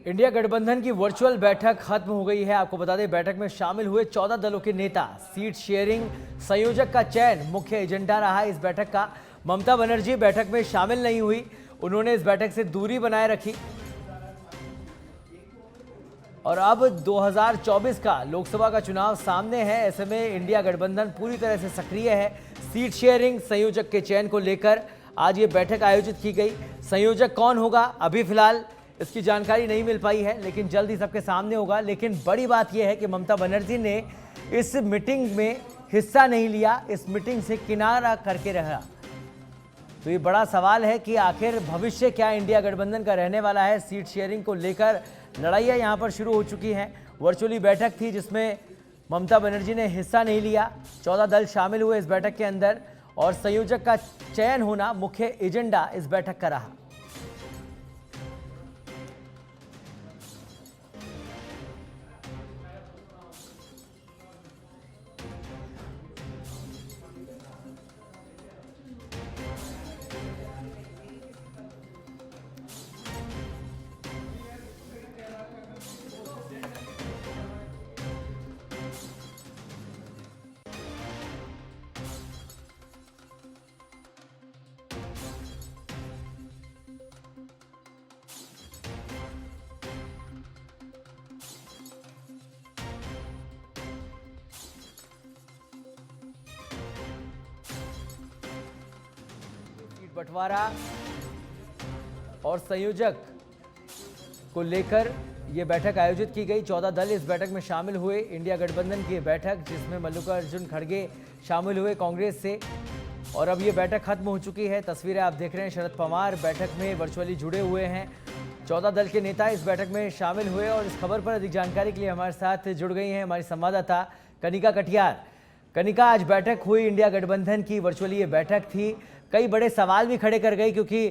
India गठबंधन की virtual बैठक खत्म हो गई है। आपको बता दें, बैठक में शामिल हुए 14 दलों के नेता। सीट शेयरिंग, संयोजक का चयन मुख्य एजेंडा रहा इस बैठक का। ममता बनर्जी बैठक में शामिल नहीं हुई। उन्होंने इस बैठक से दूरी बनाए रखी। और अब 2024 का लोकसभा का चुनाव सामने है। ऐसे में इंडिया गठबंधन पूरी तरह से सक्रिय है। सीट शेयरिंग, संयोजक के चयन को लेकर आज ये बैठक आयोजित की गई। संयोजक कौन होगा, अभी फिलहाल इसकी जानकारी नहीं मिल पाई है, लेकिन जल्द ही सबके सामने होगा। लेकिन बड़ी बात यह है कि ममता बनर्जी ने इस मीटिंग में हिस्सा नहीं लिया, इस मीटिंग से किनारा करके रहा। तो ये बड़ा सवाल है कि आखिर भविष्य क्या इंडिया गठबंधन का रहने वाला है। सीट शेयरिंग को लेकर लड़ाइयाँ यहाँ पर शुरू हो चुकी हैं। वर्चुअली बैठक थी जिसमें ममता बनर्जी ने हिस्सा नहीं लिया। 14 दल शामिल हुए इस बैठक के अंदर और संयोजक का चयन होना मुख्य एजेंडा इस बैठक का रहा। बंटवारा और संयोजक को लेकर यह बैठक आयोजित की गई। 14 दल इस बैठक में शामिल हुए। इंडिया गठबंधन की बैठक जिसमें मल्लिकार्जुन खड़गे शामिल हुए कांग्रेस से। और अब यह बैठक खत्म हो चुकी है। तस्वीरें आप देख रहे हैं। शरद पवार बैठक में वर्चुअली जुड़े हुए हैं। 14 दल के नेता इस बैठक में शामिल हुए। और इस खबर पर अधिक जानकारी के लिए हमारे साथ जुड़ गई हैं हमारी संवाददाता कनिका कटियार। कनिका, आज बैठक हुई इंडिया गठबंधन की, वर्चुअली ये बैठक थी। कई बड़े सवाल भी खड़े कर गई क्योंकि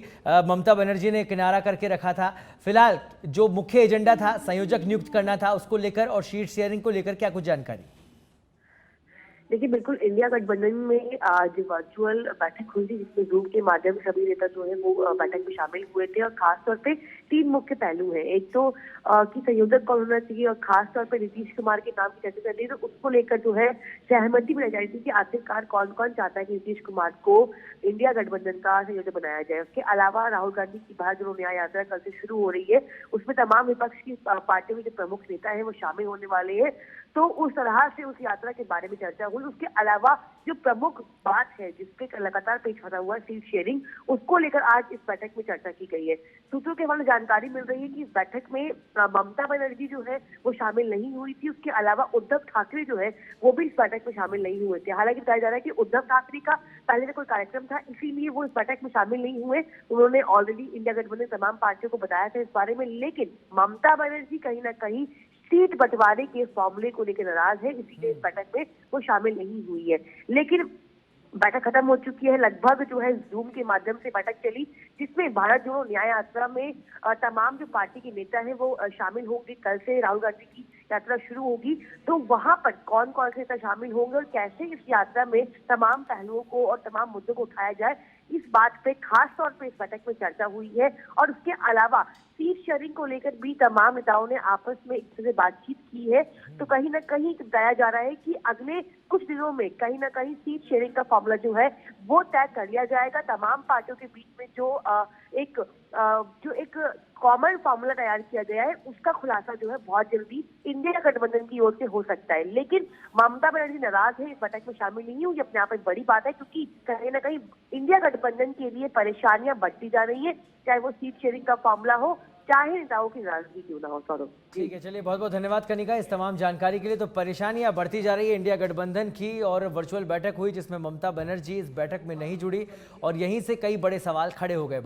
ममता बनर्जी ने किनारा करके रखा था। फिलहाल जो मुख्य एजेंडा था, संयोजक नियुक्त करना था, उसको लेकर और सीट शेयरिंग को लेकर क्या कुछ जानकारी? देखिए, बिल्कुल इंडिया गठबंधन में आज वर्चुअल बैठक हुई थी जिसमें जूम के माध्यम से सभी नेता जो है वो बैठक में शामिल हुए थे। और खासतौर पे 3 मुख्य पहलू हैं। एक तो कि संयोजक कौन होना चाहिए और खासतौर पे नीतीश कुमार के नाम की चर्चा चल रही है, तो उसको लेकर जो है सहमति बनाई जा रही थी कि आखिरकार कौन कौन चाहता है कि नीतीश कुमार को इंडिया गठबंधन का संयोजक बनाया जाए। उसके अलावा राहुल गांधी की भारत जोड़ो न्याय यात्रा कल से शुरू हो रही है, उसमें तमाम विपक्ष की पार्टियों के जो प्रमुख नेता है वो शामिल होने वाले हैं। तो उस तरह से उस यात्रा के बारे में चर्चा हुई। उसके अलावा जो प्रमुख बात है जिसपे लगातार पेश खड़ा हुआ है, सीट शेयरिंग, उसको लेकर आज इस बैठक में चर्चा की गई है। सूत्रों के हवाले जानकारी मिल रही है कि इस बैठक में ममता बनर्जी जो है वो शामिल नहीं हुई थी। उसके अलावा उद्धव ठाकरे जो है वो भी इस बैठक में शामिल नहीं हुए थे। हालांकि बताया जा रहा है कि उद्धव ठाकरे का पहले से कोई कार्यक्रम था, इसीलिए वो इस बैठक में शामिल नहीं हुए। उन्होंने ऑलरेडी इंडिया गठबंधन तमाम पार्टियों को बताया था इस बारे में। लेकिन ममता बनर्जी कहीं ना कहीं सीट बंटवारे के फॉर्मूले को लेकर नाराज है, इसीलिए इस बैठक में वो शामिल नहीं हुई है। लेकिन बैठक खत्म हो चुकी है। लगभग जो है जूम के माध्यम से बैठक चली, जिसमें भारत जोड़ो न्याय यात्रा में तमाम जो पार्टी के नेता हैं वो शामिल होंगे। कल से राहुल गांधी की यात्रा शुरू होगी, तो वहां पर कौन कौन से नेता शामिल होंगे और कैसे इस यात्रा में तमाम पहलुओं को और तमाम मुद्दों को उठाया जाए, इस बात पे खास तौर पे इस बैठक में चर्चा हुई है। और उसके अलावा सीट शेयरिंग को लेकर भी तमाम नेताओं ने आपस में एक दूसरे से बातचीत की है। तो कहीं ना कहीं बताया जा रहा है कि अगले कुछ दिनों में कहीं ना कहीं सीट शेयरिंग का फॉर्मूला जो है वो तय कर लिया जाएगा। तमाम पार्टियों के बीच में जो एक कॉमन फॉर्मूला तैयार किया गया है, उसका खुलासा जो है बहुत जल्दी इंडिया गठबंधन की ओर से हो सकता है। लेकिन ममता बनर्जी नाराज है, इस बैठक में शामिल नहीं हुई। अपने आप में बड़ी बात है, क्योंकि कहीं ना कहीं इंडिया गठबंधन के लिए परेशानियां बढ़ती जा रही है, चाहे वो सीट शेयरिंग का फॉर्मूला हो, चाहे नेताओं की नाराजगी क्यों ना हो। सौरभ, ठीक है, चलिए बहुत बहुत धन्यवाद कनिका इस तमाम जानकारी के लिए। तो परेशानियां बढ़ती जा रही है इंडिया गठबंधन की, और वर्चुअल बैठक हुई जिसमें ममता बनर्जी इस बैठक में नहीं जुड़ी और यहीं से कई बड़े सवाल खड़े हो गए।